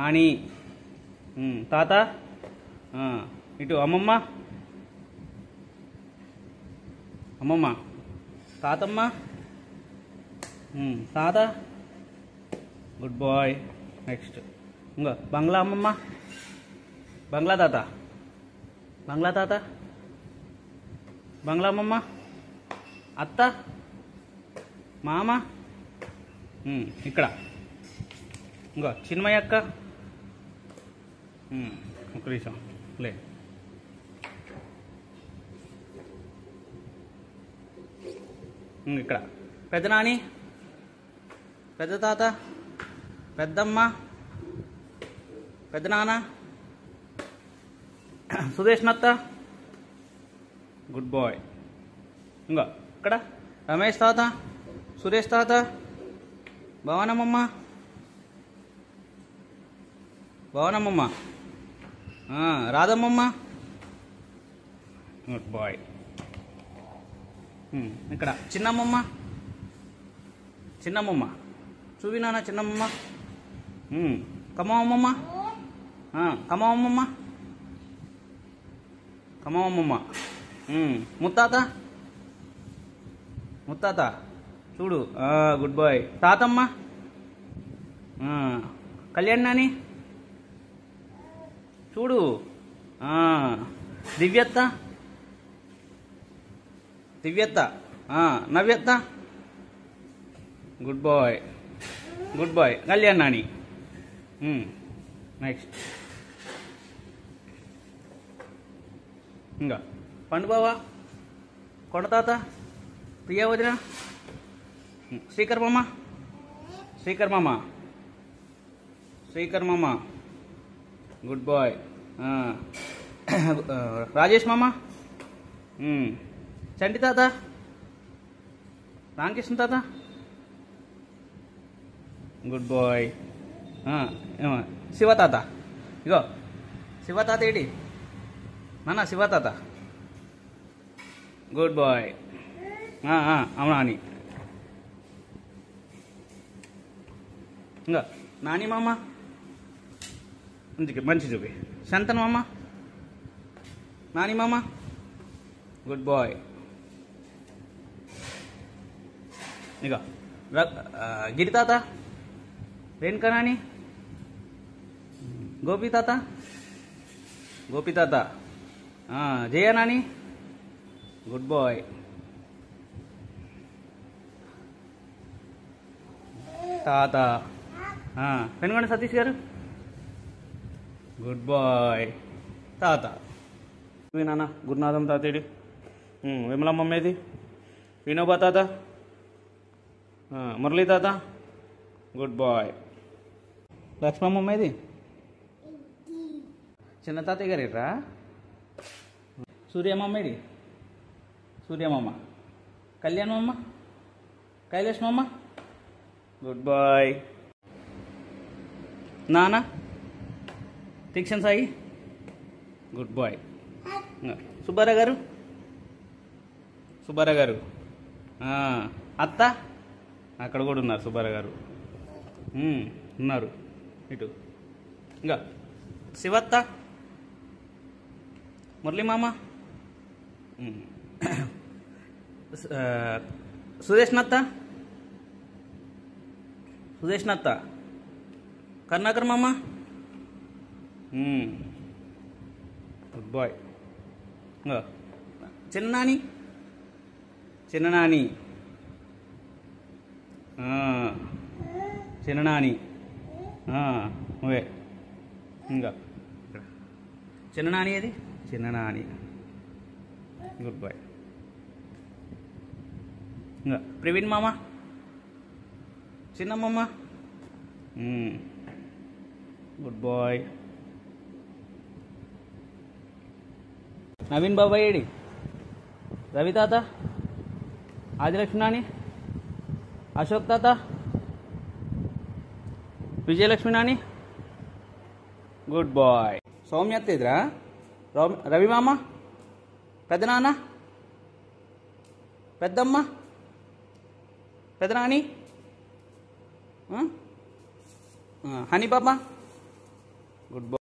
నాని. తాత. ఇటు అమ్మమ్మ. అమ్మమ్మ. తాతమ్మ. తాత. Good bye. నెక్స్ట్ ఇంకా బంగ్లా అమ్మమ్మ. బంగ్లా తాత. బంగ్లా తాత. బంగ్లా అమ్మమ్మ. అత్త. మామ. ఇక్కడ ఇంకా చిన్మయ్య అక్క. ఒక నిమిషం లే. ఇక్కడ పెద్ద నాని, పెద్ద తాత, పెద్దమ్మ, పెద్ద నాన్న, సుదేష్ నత్త. Good boy. ఇంకా ఇక్కడ రమేష్ తాత, సురేష్ తాత, భవనమ్మమ్మ, భవనమ్మమ్మ, రాధమ్మమ్మ. Good bye. ఇక్కడ చిన్నమ్మమ్మ, చిన్నమ్మమ్మ. చూపినానా చిన్నమ్మమ్మ. కమ్మమ్మమ్మ, కమ్మమ్మమ్మ, కమ్మమ్మమ్మ. ముత్తాత, ముత్తాత చూడు. Good bye. తాతమ్మ, కళ్యాణ్ నాని చూడు. దివ్యత్త, దివ్యత్త, నవ్యత్త. Good bye, good bye. Kalyan నాని. నెక్స్ట్ ఇంకా పండు బావ, కొండ తాత, ప్రియా వదిన, శ్రీకర్ మామ, శ్రీకర్ మామ, శ్రీకర్ మామ. Good bye. రాజేష్ మామ, చంటి తాత, రామకృష్ణ తాత. Good bye. శివ తాత. ఇగో శివ తాత ఏంటి నాన్న, శివ తాత. Good boy. అవునా అని. ఇంకా నాని మామ, మంచి చూపి. శంతన్ మామ, నాని మామ. Good boy. ఇక గిరి తాత, రేణుకా నాని, గోపి తాత, గోపి తాత, జయ నాని. Good boy. తాత పెనుగొండ సతీష్ గారు. Good boy. తాత నాన్న గురునాథం తాతేడి. విమలమ్మమ్మేది, వినోబా తాత, మురళీ తాత. Good bye. లక్ష్మమ్మమ్మేది, చిన్న తాతయ్య గారు రా. సూర్యమ్మమ్మేడి, సూర్యమమ్మ. కళ్యాణమమ్మ, కైలాసమమ్మ. Good bye. నాన్న తీక్షణ సాయి. Good bye. సుబ్బారావు గారు, సుబ్బారావు గారు. అత్త అక్కడ కూడా ఉన్నారు, సుబ్బారావు గారు ఉన్నారు. ఇటు ఇంకా శివత్త, మురళీ మామ, సుదేష్ నత్త, సుదేష్ నత్త, కర్ణాకర్ మామ. Good bye. చిన్నాని, చిన్ననాని, చిన్ననాని. నువ్వే ఇంకా చిన్ననాని అది, చిన్ననాని. Good boy. ఇంకా ప్రవీణ్ మామ, చిన్నమ్మమ్మ. Good bye. నవీన్ బాబాయ్ ఏడి, రవి తాత, ఆదిలక్ష్మి నాని, అశోక్ తాత, విజయలక్ష్మి నాని. Good bye. సౌమ్యత్త ఎదురా, రవి మామ, పెద్ద నాన్న, పెద్దమ్మ, పెద్ద నాని, హనీ పాప. Good bye.